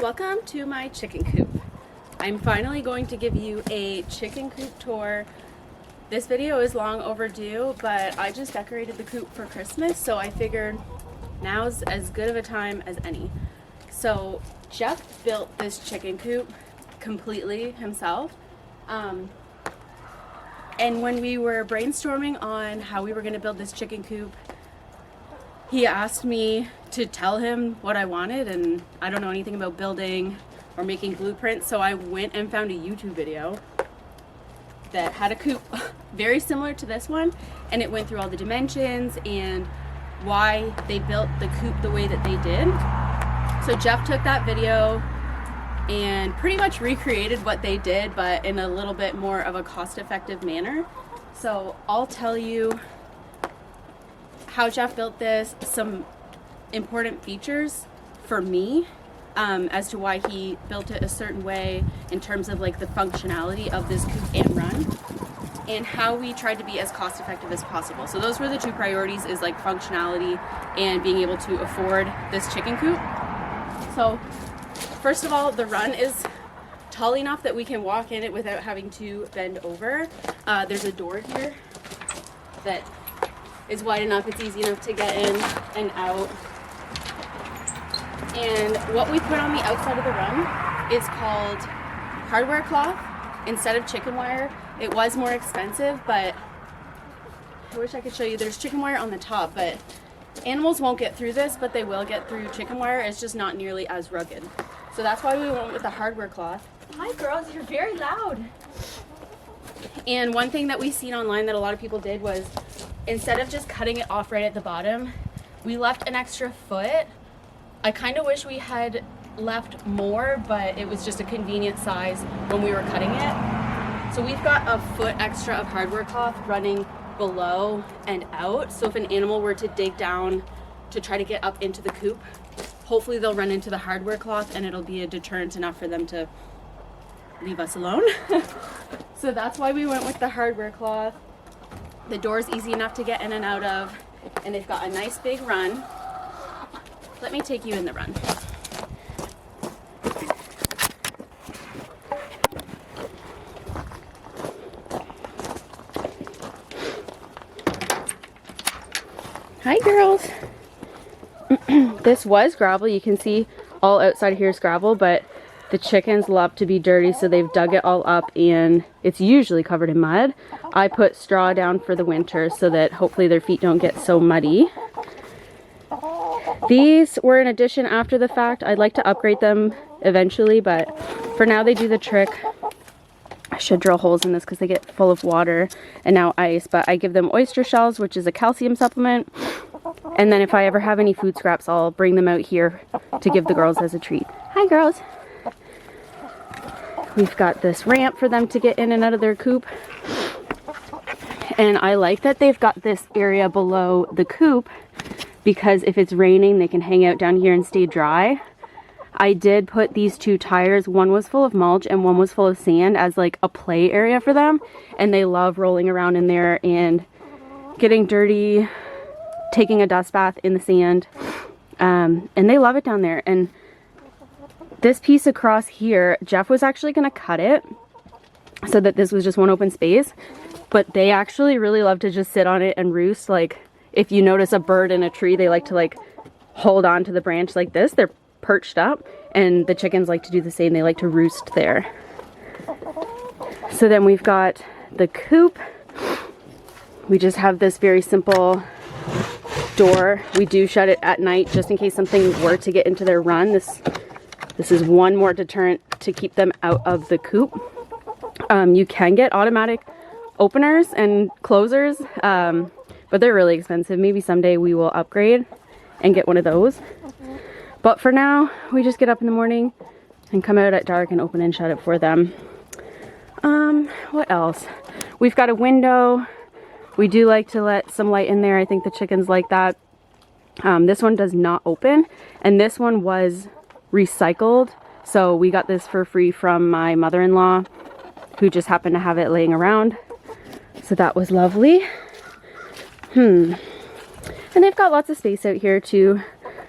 Welcome to my chicken coop. I'm finally going to give you a chicken coop tour. This video is long overdue, but I just decorated the coop for Christmas, so I figured now's as good of a time as any. So Jeff built this chicken coop completely himself. And when we were brainstorming on how we were going to build this chicken coop, he asked me to tell him what I wanted, and I don't know anything about building or making blueprints, so I went and found a YouTube video that had a coop very similar to this one, and it went through all the dimensions and why they built the coop the way that they did. So Jeff took that video and pretty much recreated what they did, but in a little bit more of a cost-effective manner. So I'll tell you how Jeff built this, some important features for me as to why he built it a certain way in terms of like the functionality of this coop and run, and how we tried to be as cost effective as possible. So those were the two priorities, is like functionality and being able to afford this chicken coop. So first of all, the run is tall enough that we can walk in it without having to bend over. There's a door here that is wide enough, it's easy enough to get in and out. And what we put on the outside of the run is called hardware cloth instead of chicken wire. It was more expensive, but I wish I could show you. There's chicken wire on the top, but animals won't get through this, but they will get through chicken wire. It's just not nearly as rugged. So that's why we went with the hardware cloth. Hi girls, you're very loud. And one thing that we seen online that a lot of people did was, instead of just cutting it off right at the bottom, we left an extra foot. I kind of wish we had left more, but it was just a convenient size when we were cutting it. So we've got a foot extra of hardware cloth running below and out. So if an animal were to dig down to try to get up into the coop, hopefully they'll run into the hardware cloth and it'll be a deterrent enough for them to leave us alone. So that's why we went with the hardware cloth. The door's easy enough to get in and out of, and they've got a nice big run. Let me take you in the run. Hi girls. This was gravel. You can see all outside here is gravel, but the chickens love to be dirty, so they've dug it all up and it's usually covered in mud. I put straw down for the winter so that hopefully their feet don't get so muddy. These were an addition after the fact. I'd like to upgrade them eventually, but for now they do the trick. I should drill holes in this because they get full of water and now ice, but I give them oyster shells, which is a calcium supplement. And then if I ever have any food scraps, I'll bring them out here to give the girls as a treat. Hi girls. We've got this ramp for them to get in and out of their coop. And I like that they've got this area below the coop because if it's raining, they can hang out down here and stay dry. I did put these two tires. One was full of mulch and one was full of sand as like a play area for them. And they love rolling around in there and getting dirty, taking a dust bath in the sand. And they love it down there. And this piece across here, Jeff was actually going to cut it so that this was just one open space, but they actually really love to just sit on it and roost. Like if you notice a bird in a tree, they like to like hold on to the branch like this. They're perched up, and the chickens like to do the same. They like to roost there. So then we've got the coop. We just have this very simple door. We do shut it at night just in case something were to get into their run. This is one more deterrent to keep them out of the coop. You can get automatic openers and closers, but they're really expensive. Maybe someday we will upgrade and get one of those. But for now, we just get up in the morning and come out at dark and open and shut it for them. What else? We've got a window. We do like to let some light in there. I think the chickens like that. This one does not open, and this one was recycled, so we got this for free from my mother-in-law, who just happened to have it laying around, so that was lovely. And they've got lots of space out here to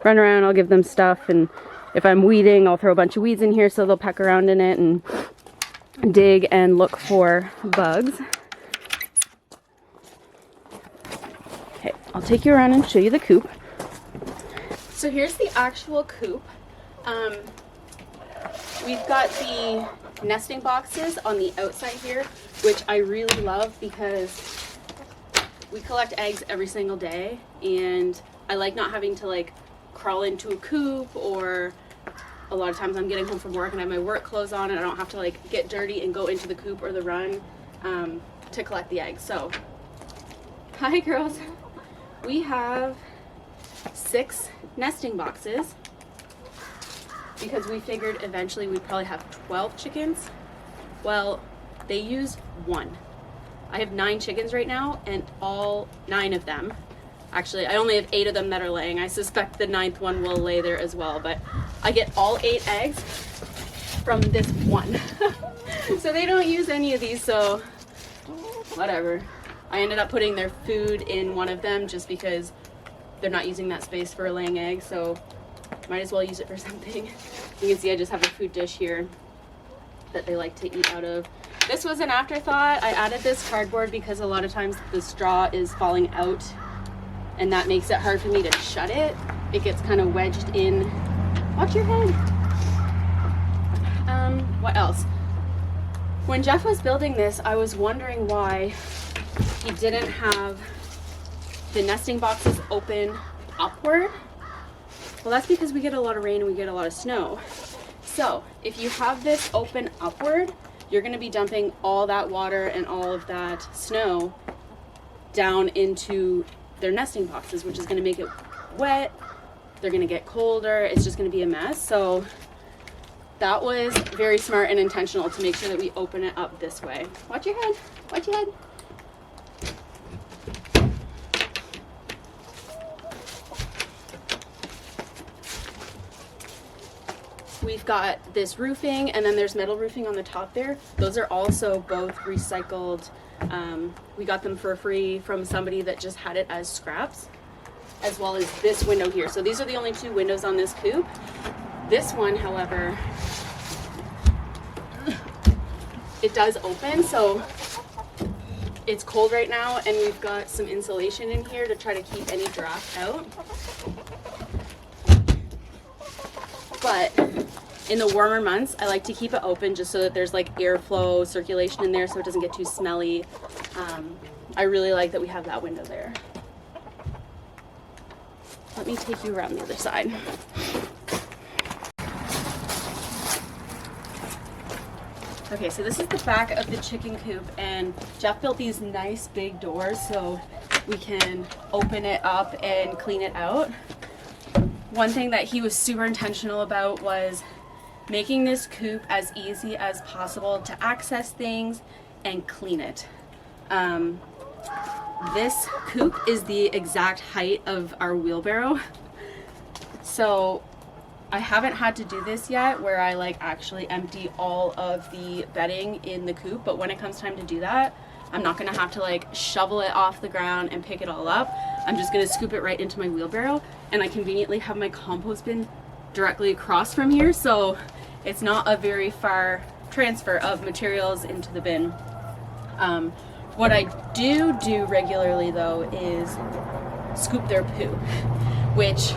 run around. I'll give them stuff and if I'm weeding, I'll throw a bunch of weeds in here so they'll peck around in it and dig and look for bugs. Okay, I'll take you around and show you the coop. So here's the actual coop. We've got the nesting boxes on the outside here, which I really love because we collect eggs every single day, and I like not having to like crawl into a coop, or a lot of times I'm getting home from work and I have my work clothes on and I don't have to like get dirty and go into the coop or the run to collect the eggs. So, hi girls. We have 6 nesting boxes because we figured eventually we'd probably have 12 chickens. Well, they used 1. I have 9 chickens right now, and all 9 of them, actually I only have 8 of them that are laying. I suspect the 9th one will lay there as well, but I get all 8 eggs from this one. So they don't use any of these, so whatever. I ended up putting their food in one of them just because they're not using that space for a laying egg, so might as well use it for something. You can see I just have a food dish here that they like to eat out of. This was an afterthought. I added this cardboard because a lot of times the straw is falling out and that makes it hard for me to shut it. It gets kind of wedged in. Watch your head. What else? When Jeff was building this, I was wondering why he didn't have the nesting boxes open upward. Well, that's because we get a lot of rain and we get a lot of snow. So if you have this open upward, you're going to be dumping all that water and all of that snow down into their nesting boxes, which is going to make it wet. They're going to get colder. It's just going to be a mess. So that was very smart and intentional to make sure that we open it up this way. Watch your head. Watch your head. We've got this roofing, and then there's metal roofing on the top there. Those are also both recycled. We got them for free from somebody that just had it as scraps, as well as this window here. So these are the only 2 windows on this coop. This one, however, it does open, so it's cold right now, and we've got some insulation in here to try to keep any draft out. But in the warmer months, I like to keep it open just so that there's like airflow, circulation in there so it doesn't get too smelly. I really like that we have that window there. Let me take you around the other side. Okay, so this is the back of the chicken coop, and Jeff built these nice big doors so we can open it up and clean it out. One thing that he was super intentional about was making this coop as easy as possible to access things and clean it. This coop is the exact height of our wheelbarrow. So I haven't had to do this yet where I like actually empty all of the bedding in the coop, but when it comes time to do that, I'm not gonna have to like shovel it off the ground and pick it all up. I'm just gonna scoop it right into my wheelbarrow, and I conveniently have my compost bin directly across from here, so it's not a very far transfer of materials into the bin. What I do regularly though is scoop their poo, which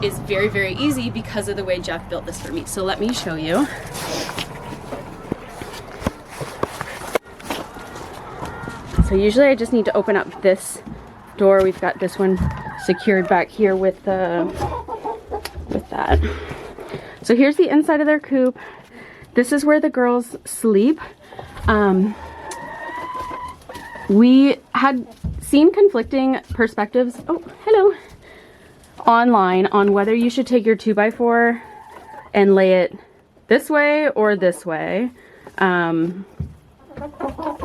is very, very easy because of the way Jeff built this for me. So let me show you. So usually I just need to open up this door. We've got this one secured back here with that. So here's the inside of their coop. This is where the girls sleep. We had seen conflicting perspectives, oh, hello, online on whether you should take your 2x4 and lay it this way or this way.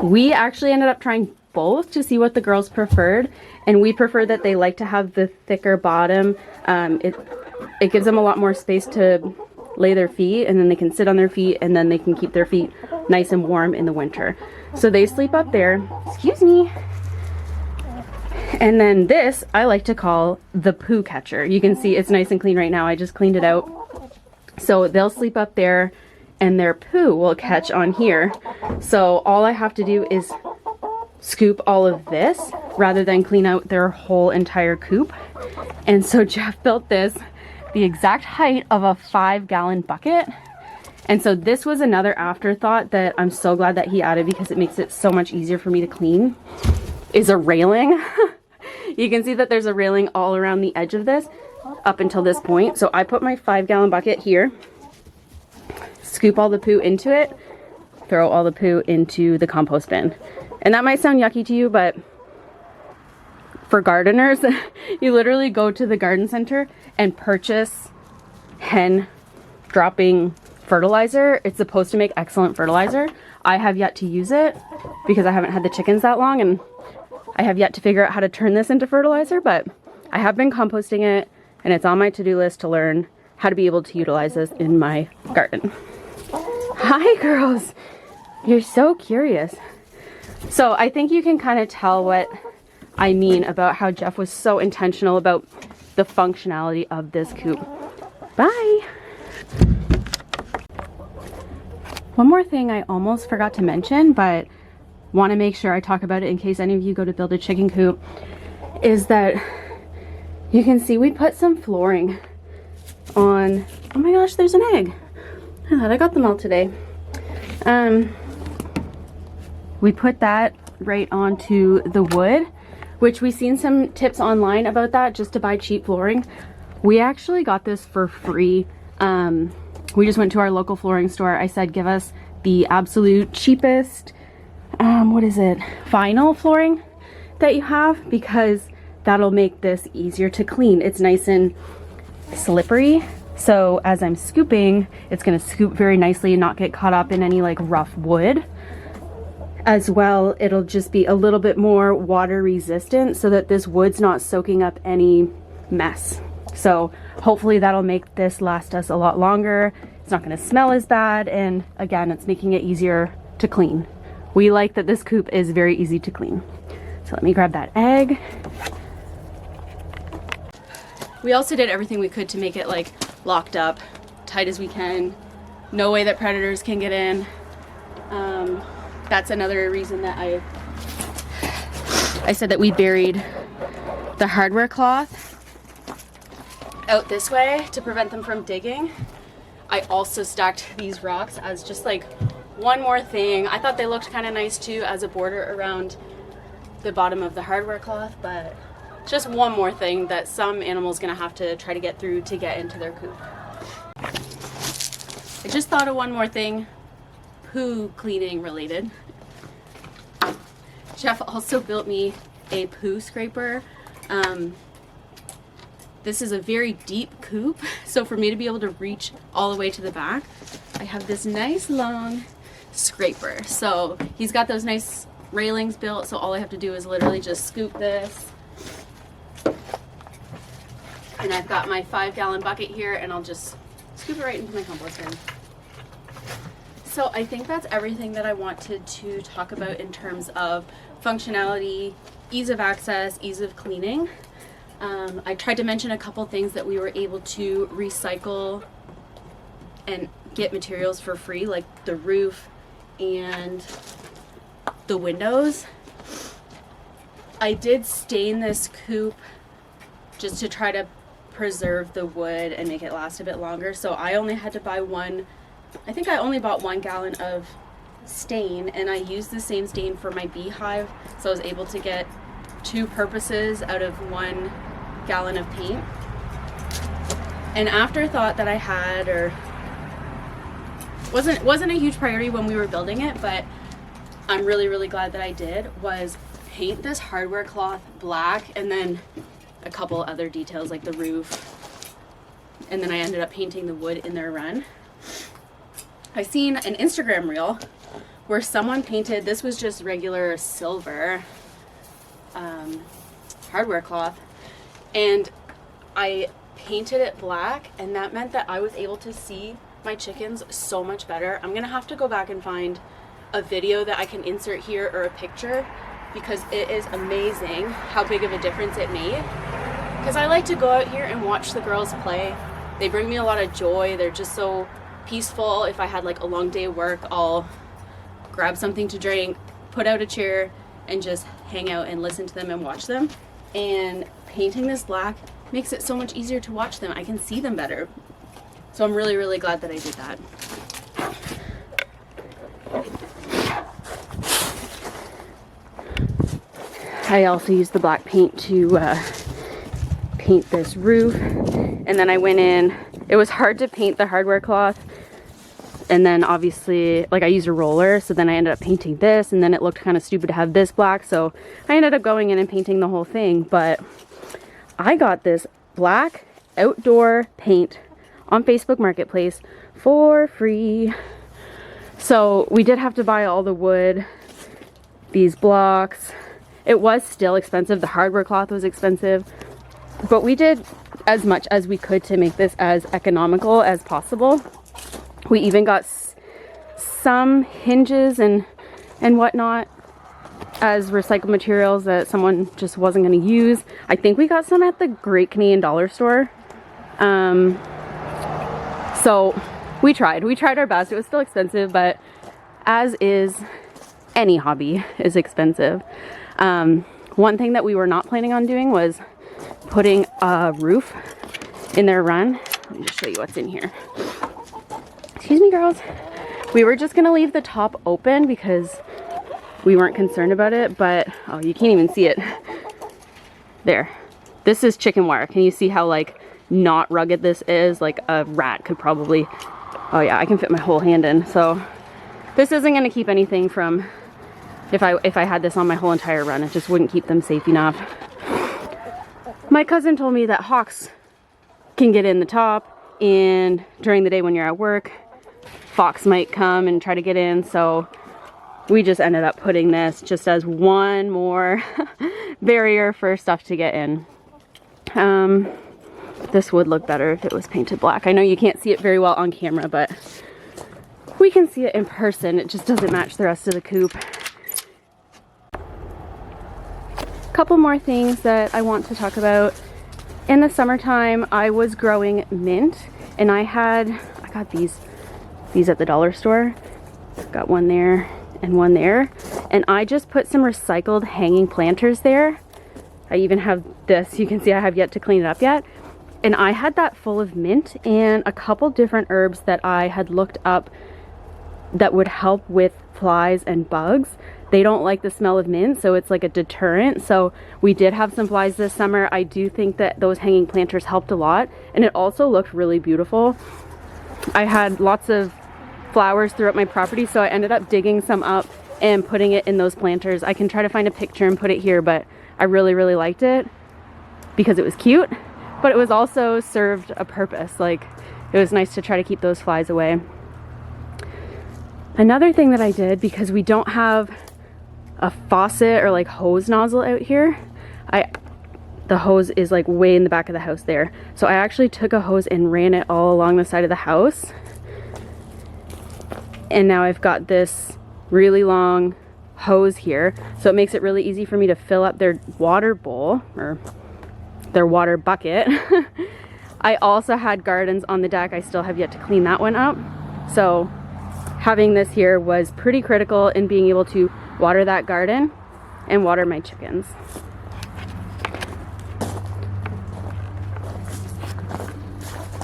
We actually ended up trying both to see what the girls preferred, and we prefer that they like to have the thicker bottom. It gives them a lot more space to lay their feet, and then they can sit on their feet, and then they can keep their feet nice and warm in the winter. So they sleep up there. Excuse me. And then this I like to call the poo catcher. You can see it's nice and clean right now. I just cleaned it out So they'll sleep up there and their poo will catch on here. So all I have to do is scoop all of this rather than clean out their whole entire coop. And so Jeff built this the exact height of a 5-gallon bucket. And so this was another afterthought that I'm so glad that he added because it makes it so much easier for me to clean, is a railing. You can see that there's a railing all around the edge of this up until this point. So I put my 5-gallon bucket here, scoop all the poo into it, throw all the poo into the compost bin. And that might sound yucky to you, but for gardeners, you literally go to the garden center and purchase hen dropping fertilizer. It's supposed to make excellent fertilizer. I have yet to use it because I haven't had the chickens that long, and I have yet to figure out how to turn this into fertilizer, but I have been composting it, and it's on my to-do list to learn how to be able to utilize this in my garden. Hi girls, you're so curious. So I think you can kind of tell what I mean about how Jeff was so intentional about the functionality of this coop. Bye. One more thing I almost forgot to mention, but want to make sure I talk about it in case any of you go to build a chicken coop, is that you can see we put some flooring on. Oh my gosh, there's an egg. I thought I got them all today. We put that right onto the wood, which we've seen some tips online about that, just to buy cheap flooring. We actually got this for free. We just went to our local flooring store. I said, give us the absolute cheapest, what is it, vinyl flooring that you have, because that'll make this easier to clean. It's nice and slippery. So as I'm scooping, it's gonna scoop very nicely and not get caught up in any like rough wood. As well, it'll just be a little bit more water resistant so that this wood's not soaking up any mess. So hopefully that'll make this last us a lot longer. It's not gonna smell as bad, and again, it's making it easier to clean. We like that this coop is very easy to clean. So let me grab that egg. We also did everything we could to make it like locked up, tight as we can. No way that predators can get in. That's another reason that I said that we buried the hardware cloth out this way to prevent them from digging. I also stacked these rocks as just like one more thing. I thought they looked kind of nice too as a border around the bottom of the hardware cloth, but just one more thing that some animal's gonna have to try to get through to get into their coop. I just thought of one more thing, poo cleaning related. Jeff also built me a poo scraper. This is a very deep coop, so for me to be able to reach all the way to the back, I have this nice long scraper. So he's got those nice railings built, so all I have to do is literally just scoop this. And I've got my 5-gallon bucket here, and I'll just scoop it right into my compost bin. So I think that's everything that I wanted to talk about in terms of functionality, ease of access, ease of cleaning. I tried to mention a couple things that we were able to recycle and get materials for free, like the roof and the windows. I did stain this coop just to try to preserve the wood and make it last a bit longer. So I only had to buy I think I only bought 1 gallon of stain, and I used the same stain for my beehive. So I was able to get 2 purposes out of 1 gallon of paint. An afterthought that I had, or wasn't a huge priority when we were building it, but I'm really glad that I did, was paint this hardware cloth black, and then a couple other details like the roof, and then I ended up painting the wood in their run. I seen an Instagram reel where someone painted, this was just regular silver hardware cloth, and I painted it black, and that meant that I was able to see my chickens so much better. I'm gonna have to go back and find a video that I can insert here, or a picture, because it is amazing how big of a difference it made. Because I like to go out here and watch the girls play They bring me a lot of joy. They're just so peaceful. If I had like a long day of work, I'll grab something to drink, put out a chair, and just hang out and listen to them and watch them. And painting this black makes it so much easier to watch them. I can see them better. So I'm really, really glad that I did that. I also used the black paint to paint this roof. And then I went in. It was hard to paint the hardware cloth. And then obviously, like, I used a roller, so then I ended up painting this, and then it looked kind of stupid to have this black, so I ended up going in and painting the whole thing. But I got this black outdoor paint on Facebook Marketplace for free. So we did have to buy all the wood, these blocks. It was still expensive. The hardware cloth was expensive, but we did as much as we could to make this as economical as possible. We even got some hinges and whatnot as recycled materials that someone just wasn't going to use. I think we got some at the Great Canadian Dollar Store. So we tried our best. It was still expensive, but as is any hobby is expensive. One thing that we were not planning on doing was putting a roof in their run. Let me just show you what's in here. Excuse me, girls. We were just gonna leave the top open because we weren't concerned about it, but oh, you can't even see it. There. This is chicken wire. Can you see how like not rugged this is? Like a rat could probably, oh yeah, I can fit my whole hand in. So this isn't gonna keep anything from, if I had this on my whole entire run, it just wouldn't keep them safe enough. My cousin told me that hawks can get in the top, and during the day when you're at work, fox might come and try to get in, so we just ended up putting this just as one more barrier for stuff to get in. This would look better if it was painted black. I know you can't see it very well on camera, but we can see it in person. It just doesn't match the rest of the coop. Couple more things that I want to talk about. In the summertime, I was growing mint, and I got these at the dollar store. Got one there and one there, and I just put some recycled hanging planters there. I even have this. You can see I have yet to clean it up yet. And I had that full of mint and a couple different herbs that I had looked up that would help with flies and bugs. They don't like the smell of mint, so it's like a deterrent. So we did have some flies this summer. I do think that those hanging planters helped a lot, and it also looked really beautiful. I had lots of flowers throughout my property, so I ended up digging some up and putting it in those planters. I can try to find a picture and put it here, but I really, really liked it because it was cute, but it was also served a purpose. Like, it was nice to try to keep those flies away. Another thing that I did, because we don't have a faucet or like hose nozzle out here, the hose is like way in the back of the house there. So I actually took a hose and ran it all along the side of the house. And now I've got this really long hose here. So it makes it really easy for me to fill up their water bowl or their water bucket. I also had gardens on the deck. I still have yet to clean that one up. So having this here was pretty critical in being able to water that garden and water my chickens.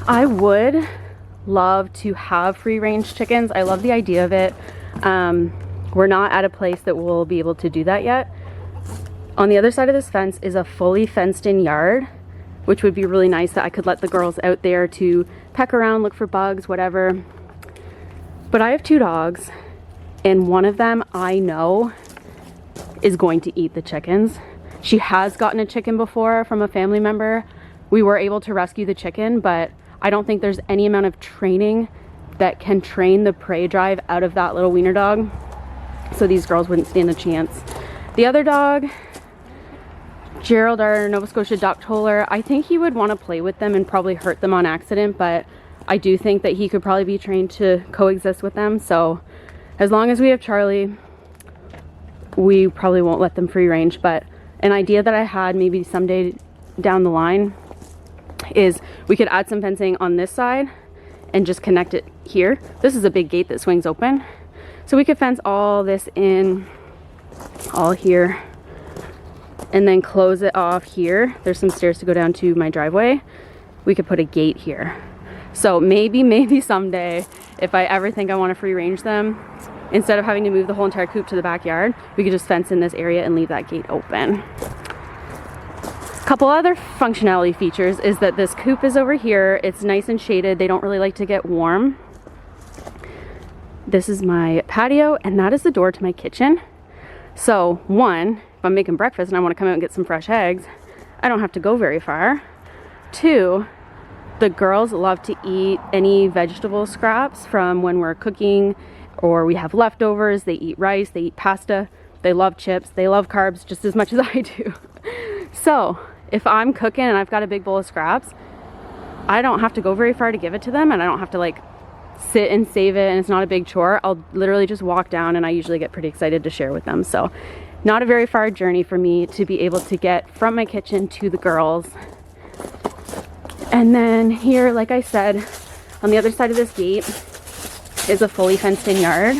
I would love to have free range chickens. I love the idea of it. We're not at a place that we'll be able to do that yet. On the other side of this fence is a fully fenced in yard, which would be really nice that I could let the girls out there to peck around, look for bugs, whatever. But I have 2 dogs, and one of them I know is going to eat the chickens. She has gotten a chicken before from a family member. We were able to rescue the chicken, but I don't think there's any amount of training that can train the prey drive out of that little wiener dog. So these girls wouldn't stand a chance. The other dog, Gerald, our Nova Scotia duck toller, I think he would want to play with them and probably hurt them on accident, but I do think that he could probably be trained to coexist with them. So as long as we have Charlie, we probably won't let them free range. But an idea that I had maybe someday down the line is we could add some fencing on this side and just connect it here. This is a big gate that swings open. So we could fence all this in, all here, and then close it off here. There's some stairs to go down to my driveway. We could put a gate here. So maybe someday, if I ever think I want to free range them, instead of having to move the whole entire coop to the backyard, we could just fence in this area and leave that gate open. A couple other functionality features is that this coop is over here. It's nice and shaded. They don't really like to get warm. This is my patio, and that is the door to my kitchen. So one, if I'm making breakfast and I want to come out and get some fresh eggs, I don't have to go very far. Two, the girls love to eat any vegetable scraps from when we're cooking or we have leftovers. They eat rice, they eat pasta, they love chips, they love carbs just as much as I do. So if I'm cooking and I've got a big bowl of scraps, I don't have to go very far to give it to them, and I don't have to like sit and save it, and it's not a big chore. I'll literally just walk down, and I usually get pretty excited to share with them. So not a very far journey for me to be able to get from my kitchen to the girls. And then here, like I said, on the other side of this gate is a fully fenced in yard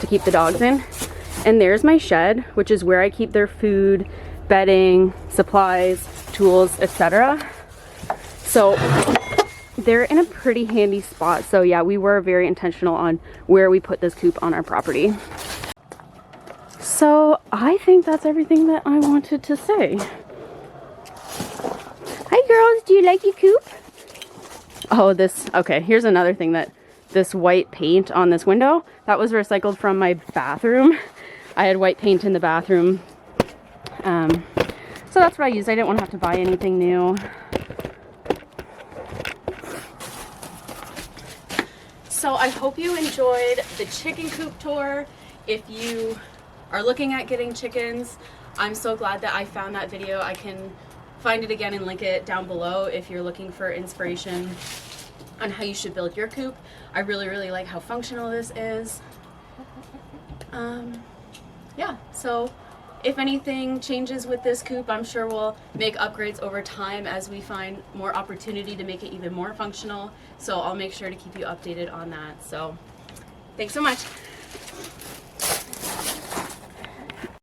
to keep the dogs in. And there's my shed, which is where I keep their food, bedding, supplies, tools, etc. So they're in a pretty handy spot. So yeah, we were very intentional on where we put this coop on our property. So I think that's everything that I wanted to say. Hi girls, do you like your coop? Oh, okay, here's another thing, that this white paint on this window, that was recycled from my bathroom. I had white paint in the bathroom. So that's what I used. I didn't want to have to buy anything new. So I hope you enjoyed the chicken coop tour. If you are looking at getting chickens, I'm so glad that I found that video. I can find it again and link it down below if you're looking for inspiration on how you should build your coop. I really like how functional this is. Yeah, so if anything changes with this coop, I'm sure we'll make upgrades over time as we find more opportunity to make it even more functional. So I'll make sure to keep you updated on that. So thanks so much.